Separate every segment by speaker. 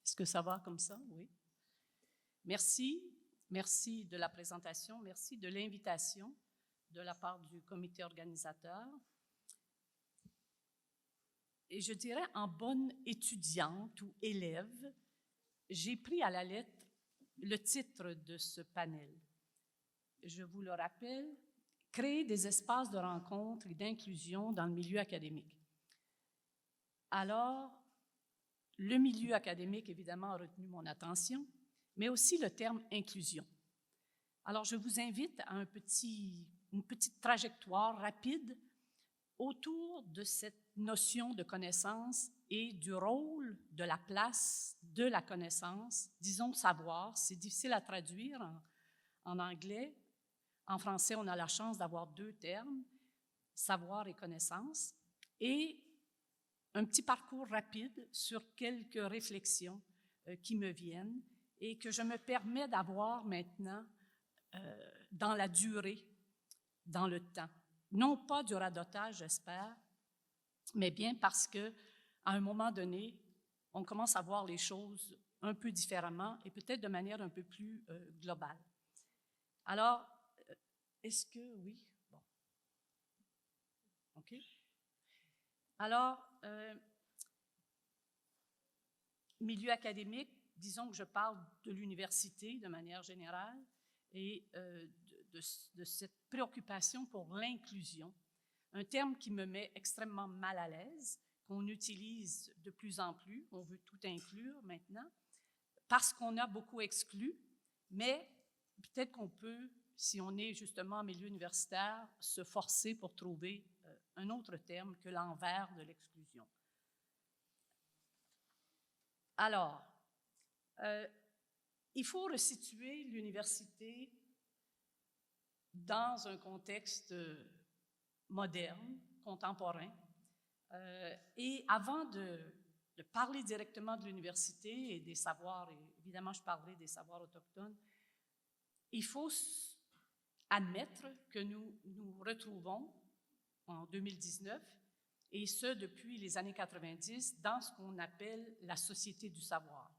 Speaker 1: Est-ce que ça va comme ça? Oui. Merci. Merci de la présentation. Merci de l'invitation de la part du comité organisateur. Et je dirais, en bonne étudiante ou élève, j'ai pris à la lettre le titre de ce panel. Je vous le rappelle, « Créer des espaces de rencontre et d'inclusion dans le milieu académique ». Alors, le milieu académique, évidemment, a retenu mon attention, mais aussi le terme « inclusion ». Alors, je vous invite à une petite trajectoire rapide autour de cette notion de connaissance et du rôle, de la place de la connaissance, disons savoir. C'est difficile à traduire en anglais. En français, on a la chance d'avoir deux termes, savoir et connaissance, et un petit parcours rapide sur quelques réflexions qui me viennent et que je me permets d'avoir maintenant dans la durée, dans le temps. Non pas du radotage, j'espère, mais bien parce qu'à un moment donné, on commence à voir les choses un peu différemment et peut-être de manière un peu plus globale. Alors, est-ce que, oui? Bon. OK. Alors, milieu académique, disons que je parle de l'université de manière générale et de cette préoccupation pour l'inclusion, un terme qui me met extrêmement mal à l'aise, qu'on utilise de plus en plus, on veut tout inclure maintenant, parce qu'on a beaucoup exclu, mais peut-être qu'on peut, si on est justement en milieu universitaire, se forcer pour trouver un autre terme que l'envers de l'exclusion. Alors, il faut resituer l'université dans un contexte moderne, contemporain. Et avant de parler directement de l'université et des savoirs, et évidemment je parlerai des savoirs autochtones, il faut admettre que nous nous retrouvons en 2019, et ce depuis les années 90, dans ce qu'on appelle la société du savoir.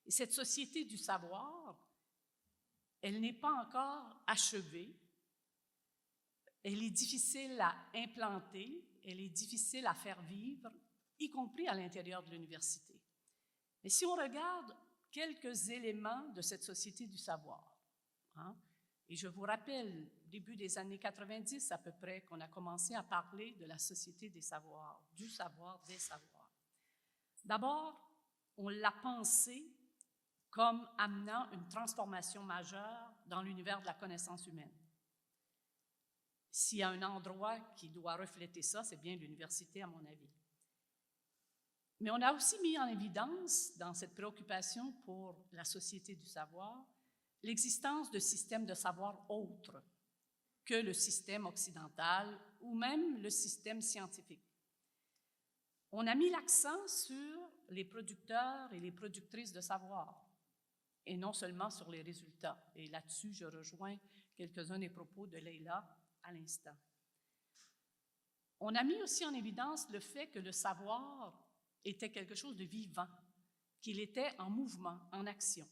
Speaker 1: Et cette société du savoir, elle n'est pas encore achevée, elle est difficile à implanter, elle est difficile à faire vivre, y compris à l'intérieur de l'université. Mais si on regarde quelques éléments de cette société du savoir, et je vous rappelle, début des années 90 à peu près, qu'on a commencé à parler de la société des savoirs, du savoir, des savoirs. D'abord, on l'a pensé comme amenant une transformation majeure dans l'univers de la connaissance humaine. S'il y a un endroit qui doit refléter ça, c'est bien l'université, à mon avis. Mais on a aussi mis en évidence, dans cette préoccupation pour la société du savoir, l'existence de systèmes de savoir autres que le système occidental ou même le système scientifique. On a mis l'accent sur les producteurs et les productrices de savoir, et non seulement sur les résultats. Et là-dessus, je rejoins quelques-uns des propos de Leila à l'instant. On a mis aussi en évidence le fait que le savoir était quelque chose de vivant, qu'il était en mouvement, en action.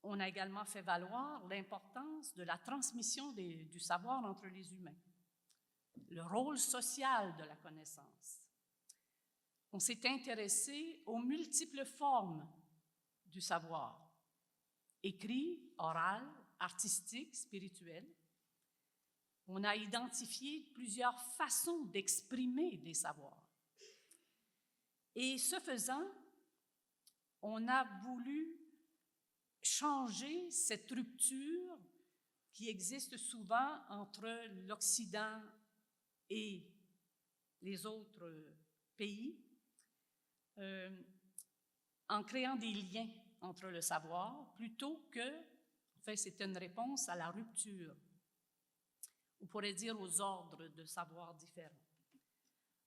Speaker 1: On a également fait valoir l'importance de la transmission du savoir entre les humains, le rôle social de la connaissance. On s'est intéressé aux multiples formes du savoir, écrit, oral, artistique, spirituel. On a identifié plusieurs façons d'exprimer des savoirs. Et ce faisant, on a voulu changer cette rupture qui existe souvent entre l'Occident et les autres pays, en créant des liens entre le savoir, plutôt que, enfin, c'était une réponse à la rupture, on pourrait dire aux ordres de savoir différents.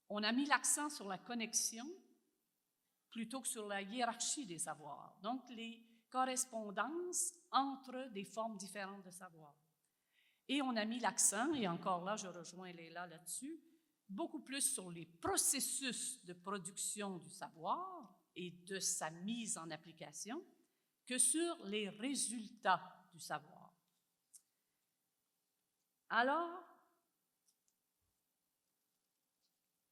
Speaker 1: On a mis l'accent sur la connexion plutôt que sur la hiérarchie des savoirs, donc les correspondances entre des formes différentes de savoir. Et on a mis l'accent, et encore là, je rejoins Leila là-dessus, beaucoup plus sur les processus de production du savoir et de sa mise en application que sur les résultats du savoir. Alors,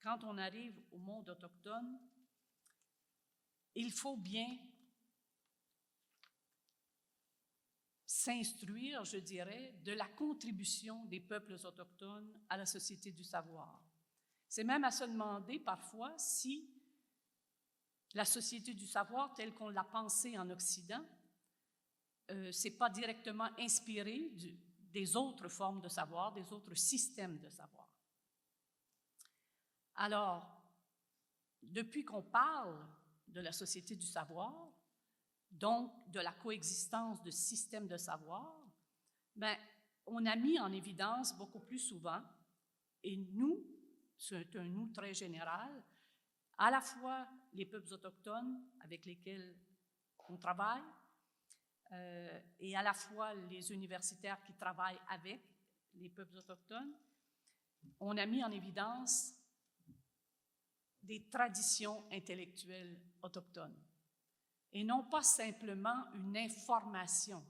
Speaker 1: quand on arrive au monde autochtone, il faut bien s'instruire, je dirais, de la contribution des peuples autochtones à la société du savoir. C'est même à se demander parfois si la société du savoir, telle qu'on l'a pensée en Occident, c'est pas directement inspiré des autres formes de savoir, des autres systèmes de savoir. Alors, depuis qu'on parle de la société du savoir, donc de la coexistence de systèmes de savoir, ben, on a mis en évidence beaucoup plus souvent, et nous, c'est un nous très général, à la fois les peuples autochtones avec lesquels on travaille, et à la fois les universitaires qui travaillent avec les peuples autochtones, on a mis en évidence des traditions intellectuelles autochtones, et non pas simplement une information.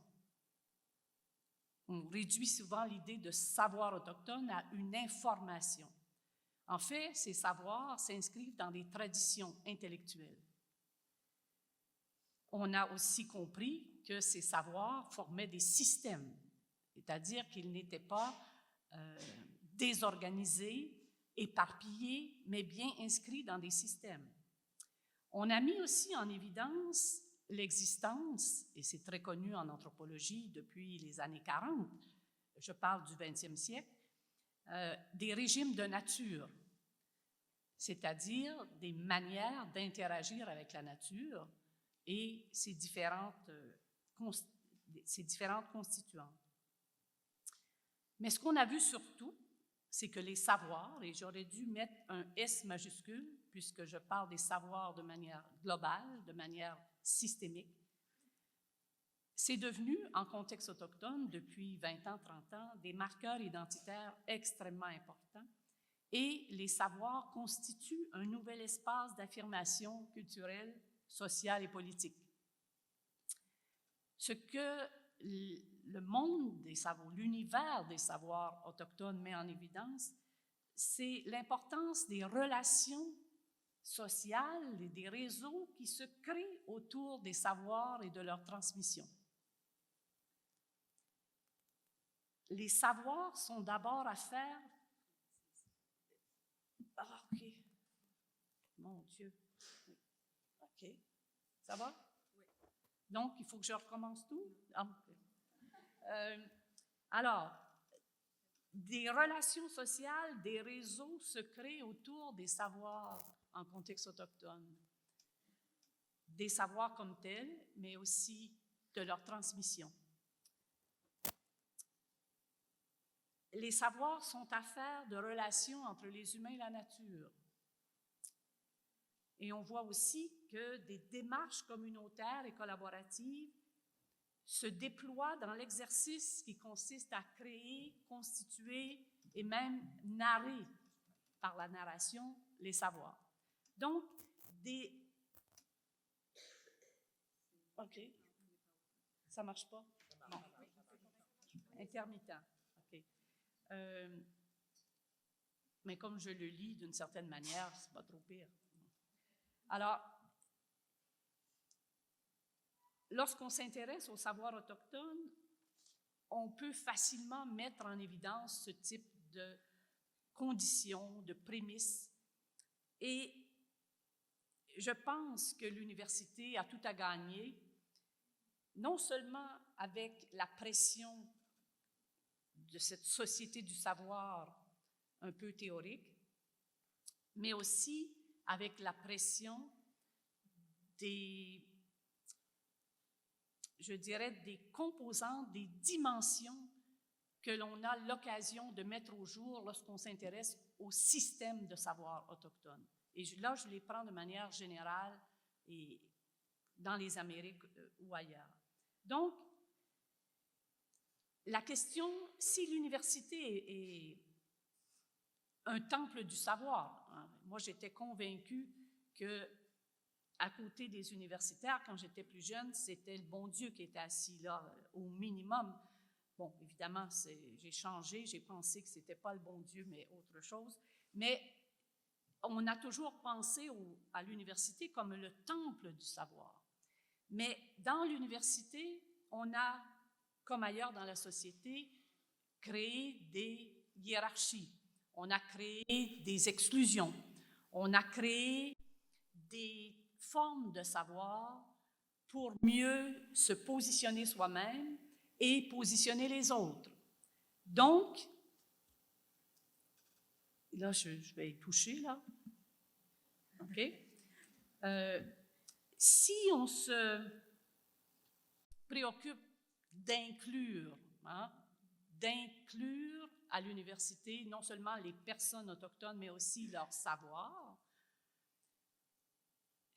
Speaker 1: On réduit souvent l'idée de savoir autochtone à une information. En fait, ces savoirs s'inscrivent dans des traditions intellectuelles. On a aussi compris que ces savoirs formaient des systèmes, c'est-à-dire qu'ils n'étaient pas désorganisés, éparpillés, mais bien inscrits dans des systèmes. On a mis aussi en évidence l'existence, et c'est très connu en anthropologie depuis les années 40, je parle du 20e siècle, des régimes de nature, c'est-à-dire des manières d'interagir avec la nature et ses différentes constituantes. Mais ce qu'on a vu surtout, c'est que les savoirs, et j'aurais dû mettre un S majuscule, puisque je parle des savoirs de manière globale, de manière systémique, c'est devenu, en contexte autochtone, depuis 20 ans, 30 ans, des marqueurs identitaires extrêmement importants, et les savoirs constituent un nouvel espace d'affirmation culturelle, sociale et politique. Ce que le monde des savoirs, l'univers des savoirs autochtones met en évidence, c'est l'importance des relations sociales et des réseaux qui se créent autour des savoirs et de leur transmission. Les savoirs sont d'abord affaire... Ah, OK. Mon Dieu. OK. Ça va? Oui. Donc, il faut que je recommence tout? Ah, OK. Alors, des relations sociales, des réseaux se créent autour des savoirs en contexte autochtone. Des savoirs comme tels, mais aussi de leur transmission. Les savoirs sont affaire de relations entre les humains et la nature. Et on voit aussi que des démarches communautaires et collaboratives se déploient dans l'exercice qui consiste à créer, constituer et même narrer par la narration les savoirs. Donc, OK. Ça ne marche pas? Non. Intermittent. OK. Mais comme je le lis d'une certaine manière, c'est pas trop pire. Alors, lorsqu'on s'intéresse au savoir autochtone, on peut facilement mettre en évidence ce type de conditions, de prémices. Et je pense que l'université a tout à gagner, non seulement avec la pression de cette société du savoir un peu théorique, mais aussi avec la pression des composantes, des dimensions que l'on a l'occasion de mettre au jour lorsqu'on s'intéresse au système de savoir autochtone. Et là, je les prends de manière générale et dans les Amériques ou ailleurs. Donc, la question, si l'université un temple du savoir. Moi, j'étais convaincue que à côté des universitaires, quand j'étais plus jeune, c'était le bon Dieu qui était assis là, au minimum. Bon, évidemment, j'ai changé, j'ai pensé que ce n'était pas le bon Dieu, mais autre chose. Mais on a toujours pensé à l'université comme le temple du savoir. Mais dans l'université, on a, comme ailleurs dans la société, créé des hiérarchies. On a créé des exclusions. On a créé des formes de savoir pour mieux se positionner soi-même et positionner les autres. Donc, là, je vais y toucher, là. OK? Si on se préoccupe d'inclure à l'université non seulement les personnes autochtones, mais aussi leur savoir,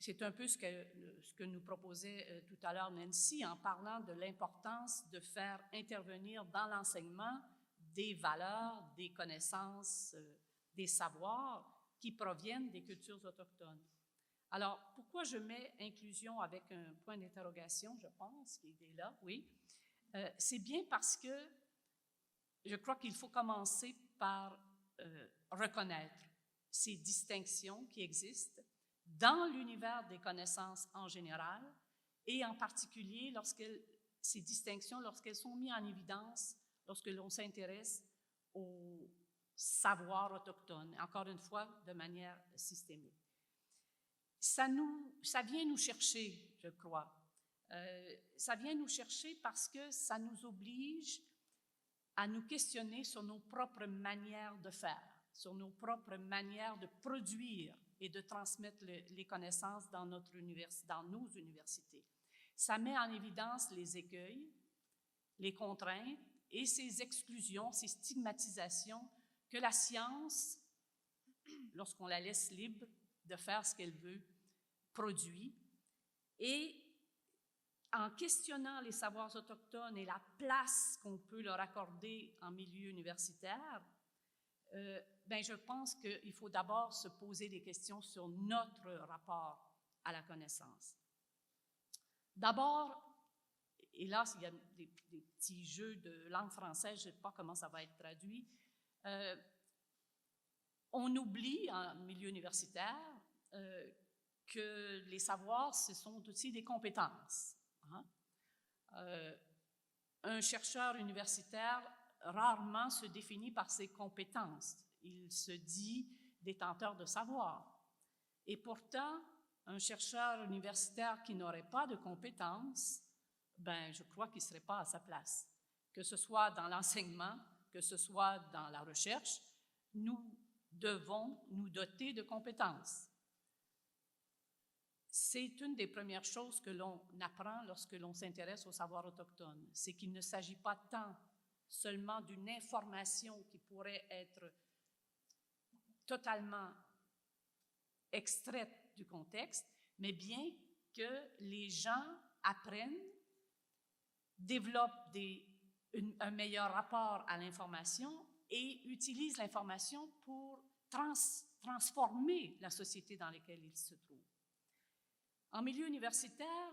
Speaker 1: c'est un peu ce que nous proposait tout à l'heure Nancy en parlant de l'importance de faire intervenir dans l'enseignement des valeurs, des connaissances, des savoirs qui proviennent des cultures autochtones. Alors, pourquoi je mets inclusion avec un point d'interrogation, je pense, qui est là, oui? C'est bien parce que je crois qu'il faut commencer par reconnaître ces distinctions qui existent dans l'univers des connaissances en général et en particulier ces distinctions, lorsqu'elles sont mises en évidence, lorsque l'on s'intéresse au savoir autochtone, encore une fois, de manière systémique. Ça vient nous chercher, je crois. Ça vient nous chercher parce que ça nous oblige à nous questionner sur nos propres manières de faire, sur nos propres manières de produire et de transmettre les connaissances dans nos universités. Ça met en évidence les écueils, les contraintes et ces exclusions, ces stigmatisations que la science, lorsqu'on la laisse libre de faire ce qu'elle veut, produit. Et en questionnant les savoirs autochtones et la place qu'on peut leur accorder en milieu universitaire, je pense qu'il faut d'abord se poser des questions sur notre rapport à la connaissance. D'abord, et là, il y a des petits jeux de langue française, je ne sais pas comment ça va être traduit, on oublie en milieu universitaire que les savoirs, ce sont aussi des compétences. Un chercheur universitaire rarement se définit par ses compétences. Il se dit détenteur de savoir. Et pourtant, un chercheur universitaire qui n'aurait pas de compétences, je crois qu'il ne serait pas à sa place. Que ce soit dans l'enseignement, que ce soit dans la recherche, nous devons nous doter de compétences. C'est une des premières choses que l'on apprend lorsque l'on s'intéresse au savoir autochtone. C'est qu'il ne s'agit pas tant seulement d'une information qui pourrait être totalement extraite du contexte, mais bien que les gens apprennent, développent un meilleur rapport à l'information et utilisent l'information pour transformer la société dans laquelle ils se trouvent. En milieu universitaire,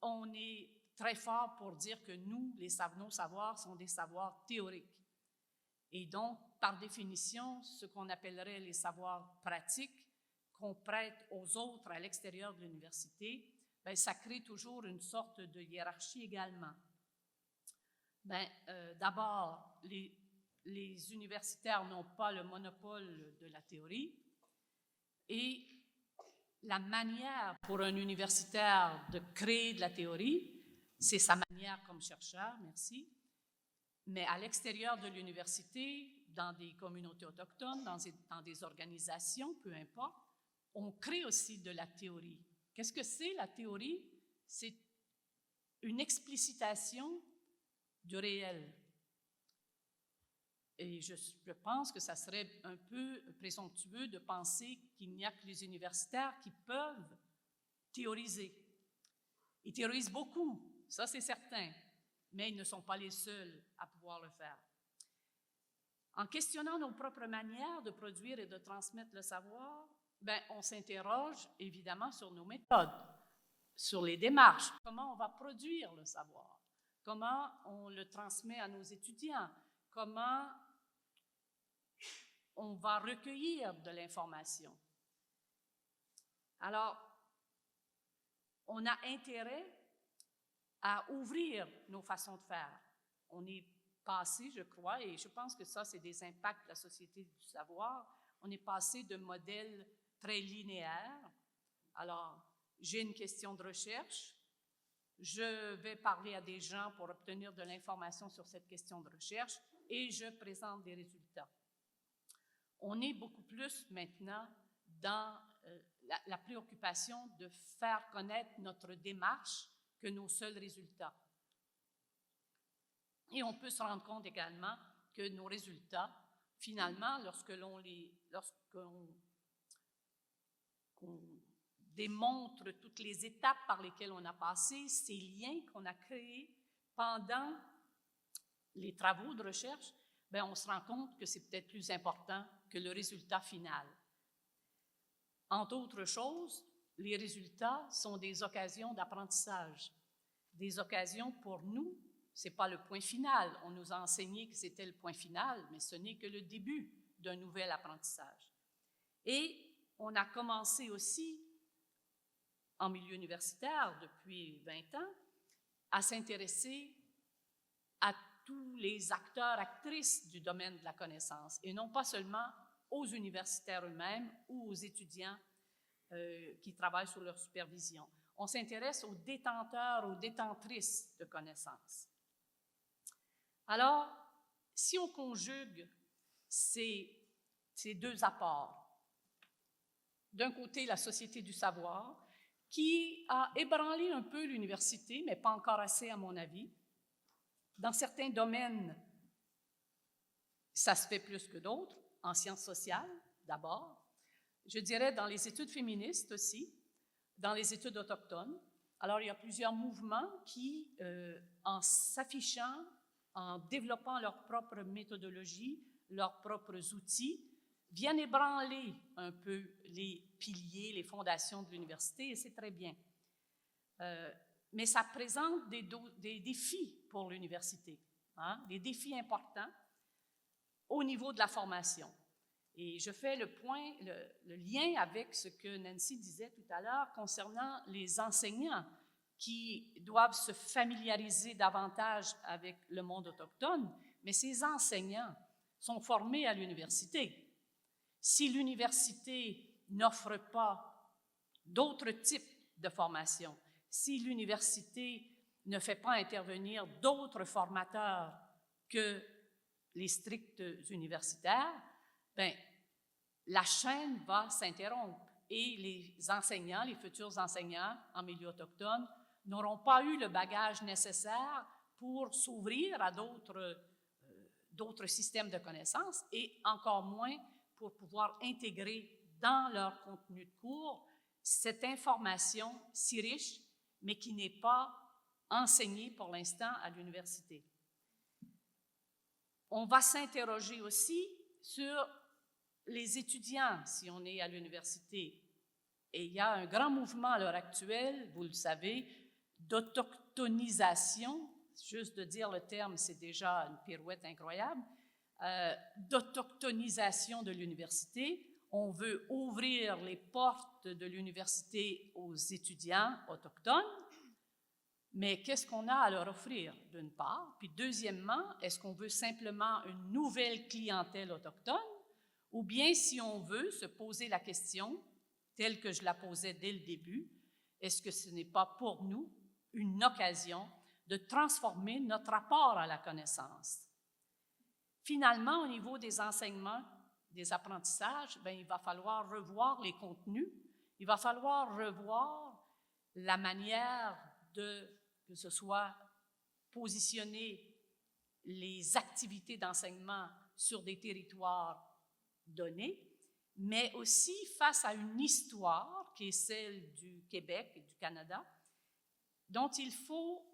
Speaker 1: on est très fort pour dire que nos savoirs sont des savoirs théoriques. Et donc, par définition, ce qu'on appellerait les savoirs pratiques, qu'on prête aux autres à l'extérieur de l'université, ça crée toujours une sorte de hiérarchie également. D'abord, les universitaires n'ont pas le monopole de la théorie et la manière pour un universitaire de créer de la théorie, c'est sa manière comme chercheur, merci. Mais à l'extérieur de l'université, dans des communautés autochtones, dans des organisations, peu importe, on crée aussi de la théorie. Qu'est-ce que c'est la théorie? C'est une explicitation du réel. Et je pense que ça serait un peu présomptueux de penser qu'il n'y a que les universitaires qui peuvent théoriser. Ils théorisent beaucoup, ça c'est certain, mais ils ne sont pas les seuls à pouvoir le faire. En questionnant nos propres manières de produire et de transmettre le savoir, ben, on s'interroge évidemment sur nos méthodes, sur les démarches, comment on va produire le savoir, comment on le transmet à nos étudiants, comment on va recueillir de l'information. Alors, on a intérêt à ouvrir nos façons de faire. On est passé, je crois, et je pense que ça, c'est des impacts de la société du savoir, on est passé de modèles très linéaires. Alors, j'ai une question de recherche, je vais parler à des gens pour obtenir de l'information sur cette question de recherche et je présente des résultats. On est beaucoup plus maintenant dans la préoccupation de faire connaître notre démarche que nos seuls résultats. Et on peut se rendre compte également que nos résultats, finalement, lorsqu'on démontre toutes les étapes par lesquelles on a passé, ces liens qu'on a créés pendant les travaux de recherche, bien, on se rend compte que c'est peut-être plus important que le résultat final. Entre autres choses, les résultats sont des occasions d'apprentissage, des occasions pour nous. Ce n'est pas le point final. On nous a enseigné que c'était le point final, mais ce n'est que le début d'un nouvel apprentissage. Et on a commencé aussi, en milieu universitaire depuis 20 ans, à s'intéresser à tous les acteurs, actrices du domaine de la connaissance, et non pas seulement aux universitaires eux-mêmes ou aux étudiants qui travaillent sur leur supervision. On s'intéresse aux détenteurs, aux détentrices de connaissances. Alors, si on conjugue ces deux apports, d'un côté, la Société du savoir, qui a ébranlé un peu l'université, mais pas encore assez à mon avis. Dans certains domaines, ça se fait plus que d'autres, en sciences sociales d'abord, je dirais dans les études féministes aussi, dans les études autochtones. Alors, il y a plusieurs mouvements qui, en s'affichant, en développant leur propre méthodologie, leurs propres outils, viennent ébranler un peu les piliers, les fondations de l'université, et c'est très bien. Mais ça présente des défis pour l'université, hein, des défis importants au niveau de la formation. Et je fais le lien avec ce que Nancy disait tout à l'heure concernant les enseignants qui doivent se familiariser davantage avec le monde autochtone, mais ces enseignants sont formés à l'université. Si l'université n'offre pas d'autres types de formation, si l'université ne fait pas intervenir d'autres formateurs que les stricts universitaires, bien, la chaîne va s'interrompre et les enseignants, les futurs enseignants en milieu autochtone, n'auront pas eu le bagage nécessaire pour s'ouvrir à d'autres systèmes de connaissances et encore moins pour pouvoir intégrer dans leur contenu de cours cette information si riche, mais qui n'est pas enseignée pour l'instant à l'université. On va s'interroger aussi sur les étudiants, si on est à l'université. Et il y a un grand mouvement à l'heure actuelle, vous le savez, d'autochtonisation, juste de dire le terme, c'est déjà une pirouette incroyable, d'autochtonisation de l'université. On veut ouvrir les portes de l'université aux étudiants autochtones, mais qu'est-ce qu'on a à leur offrir, d'une part? Puis deuxièmement, est-ce qu'on veut simplement une nouvelle clientèle autochtone? Ou bien, si on veut se poser la question, telle que je la posais dès le début, est-ce que ce n'est pas pour nous une occasion de transformer notre rapport à la connaissance? Finalement, au niveau des enseignements, des apprentissages, bien, il va falloir revoir les contenus, il va falloir revoir la manière que ce soit positionner les activités d'enseignement sur des territoires donnés, mais aussi face à une histoire qui est celle du Québec et du Canada, dont il faut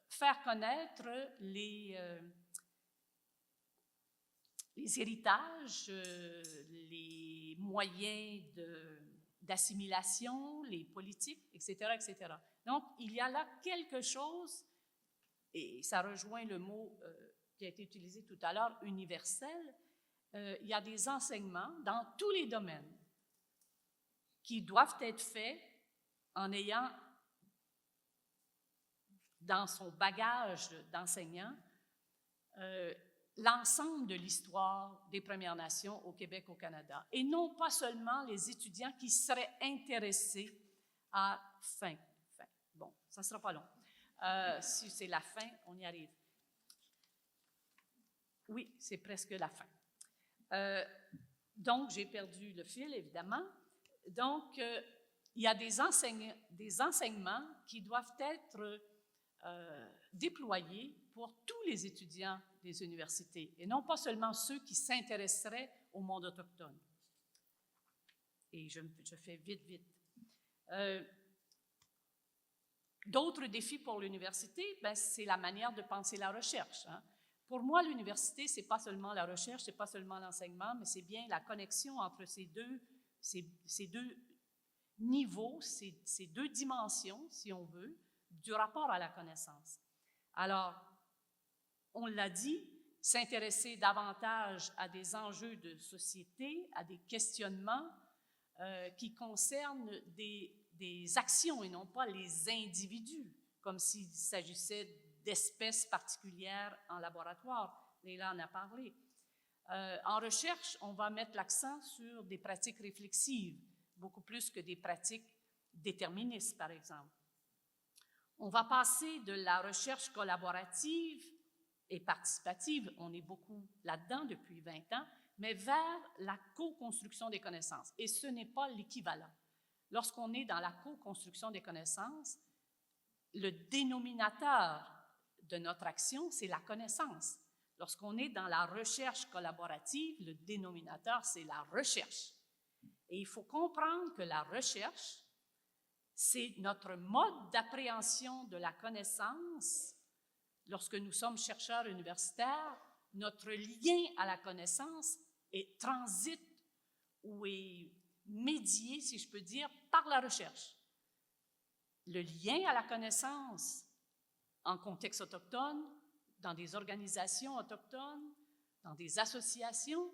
Speaker 1: faire connaître les héritages, les moyens d'assimilation, les politiques, etc., etc. Donc, il y a là quelque chose, et ça rejoint le mot qui a été utilisé tout à l'heure, universel. Il y a des enseignements dans tous les domaines qui doivent être faits en ayant dans son bagage d'enseignant l'ensemble de l'histoire des Premières Nations au Québec, au Canada, et non pas seulement les étudiants qui seraient intéressés à fin. Bon, ça ne sera pas long. Si c'est la fin, on y arrive. Oui, c'est presque la fin. Donc, j'ai perdu le fil, évidemment. Donc, il y a des enseignements qui doivent être déployés pour tous les étudiants des universités, et non pas seulement ceux qui s'intéresseraient au monde autochtone. Et je fais vite. D'autres défis pour l'université, c'est la manière de penser la recherche. Hein. Pour moi, l'université, ce n'est pas seulement la recherche, ce n'est pas seulement l'enseignement, mais c'est bien la connexion entre ces deux niveaux, ces deux dimensions, si on veut, du rapport à la connaissance. Alors, on l'a dit, s'intéresser davantage à des enjeux de société, à des questionnements qui concernent des actions et non pas les individus, comme s'il s'agissait d'espèces particulières en laboratoire. Léla en a parlé. En recherche, on va mettre l'accent sur des pratiques réflexives, beaucoup plus que des pratiques déterministes, par exemple. On va passer de la recherche collaborative et participative, on est beaucoup là-dedans depuis 20 ans, mais vers la co-construction des connaissances. Et ce n'est pas l'équivalent. Lorsqu'on est dans la co-construction des connaissances, le dénominateur de notre action, c'est la connaissance. Lorsqu'on est dans la recherche collaborative, le dénominateur, c'est la recherche. Et il faut comprendre que la recherche, c'est notre mode d'appréhension de la connaissance. Lorsque nous sommes chercheurs universitaires, notre lien à la connaissance transite ou est médié, si je peux dire, par la recherche. Le lien à la connaissance en contexte autochtone, dans des organisations autochtones, dans des associations,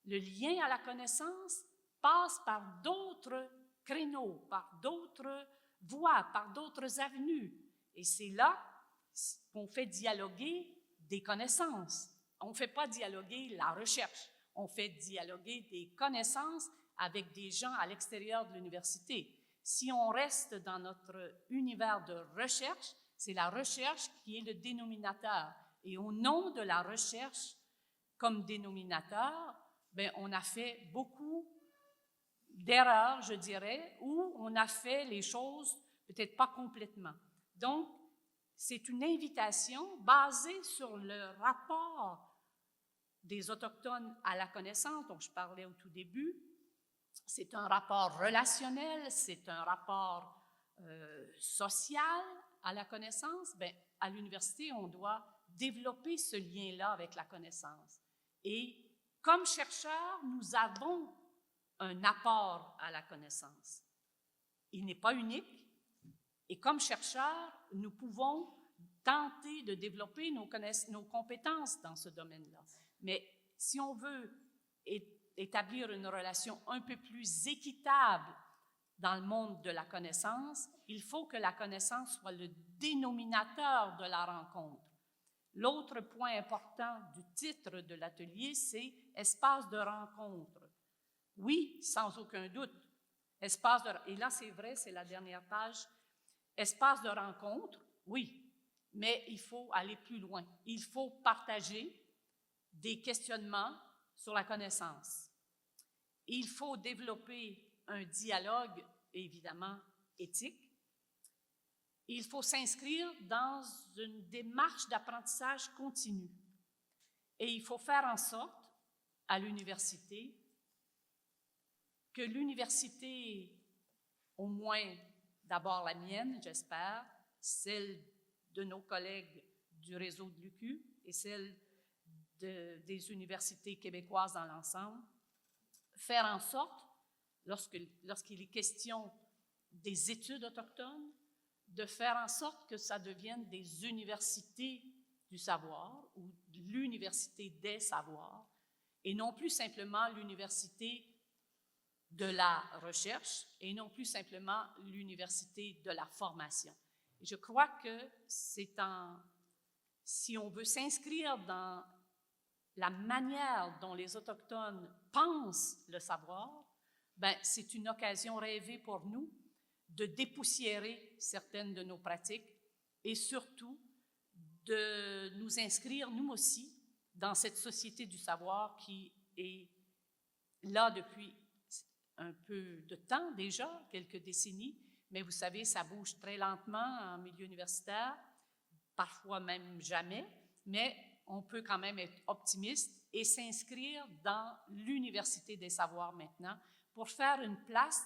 Speaker 1: le lien à la connaissance passe par d'autres créneaux, par d'autres voies, par d'autres avenues. Et c'est là qu'on fait dialoguer des connaissances. On ne fait pas dialoguer la recherche, on fait dialoguer des connaissances avec des gens à l'extérieur de l'université. Si on reste dans notre univers de recherche, c'est la recherche qui est le dénominateur. Et au nom de la recherche comme dénominateur, on a fait beaucoup d'erreurs, je dirais, ou on a fait les choses peut-être pas complètement. Donc, c'est une invitation basée sur le rapport des Autochtones à la connaissance, dont je parlais au tout début. C'est un rapport relationnel, c'est un rapport social à la connaissance. À l'université, on doit développer ce lien-là avec la connaissance. Et comme chercheurs, nous avons un apport à la connaissance. Il n'est pas unique. Et comme chercheurs, nous pouvons tenter de développer nos compétences dans ce domaine-là. Mais si on veut établir une relation un peu plus équitable dans le monde de la connaissance, il faut que la connaissance soit le dénominateur de la rencontre. L'autre point important du titre de l'atelier, c'est « Espace de rencontre ». Oui, sans aucun doute. Et là, c'est vrai, c'est la dernière page. Espace de rencontre, oui, mais il faut aller plus loin. Il faut partager des questionnements sur la connaissance. Il faut développer un dialogue, évidemment, éthique. Il faut s'inscrire dans une démarche d'apprentissage continu. Et il faut faire en sorte, à l'université, que l'université, au moins d'abord la mienne, j'espère, celle de nos collègues du réseau de l'UQ et celle des universités québécoises dans l'ensemble, faire en sorte, lorsqu'il est question des études autochtones, de faire en sorte que ça devienne des universités du savoir ou l'université des savoirs, et non plus simplement l'université de la recherche et non plus simplement l'université de la formation. Et je crois que si on veut s'inscrire dans la manière dont les Autochtones pensent le savoir, ben, c'est une occasion rêvée pour nous de dépoussiérer certaines de nos pratiques et surtout de nous inscrire, nous aussi, dans cette société du savoir qui est là depuis un peu de temps déjà, quelques décennies, mais vous savez, ça bouge très lentement en milieu universitaire, parfois même jamais, mais on peut quand même être optimiste et s'inscrire dans l'université des savoirs maintenant pour faire une place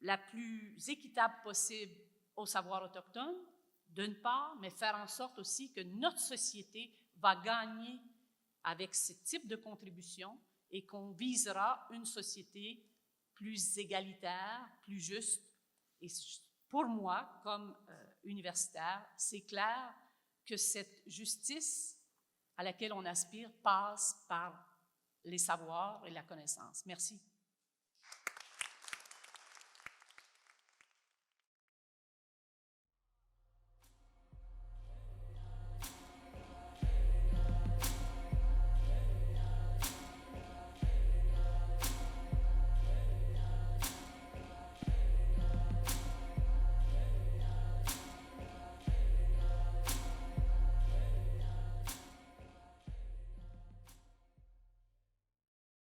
Speaker 1: la plus équitable possible au savoir autochtone, d'une part, mais faire en sorte aussi que notre société va gagner avec ce type de contribution et qu'on visera une société plus égalitaire, plus juste. Et pour moi, comme universitaire, c'est clair que cette justice à laquelle on aspire passe par les savoirs et la connaissance. Merci.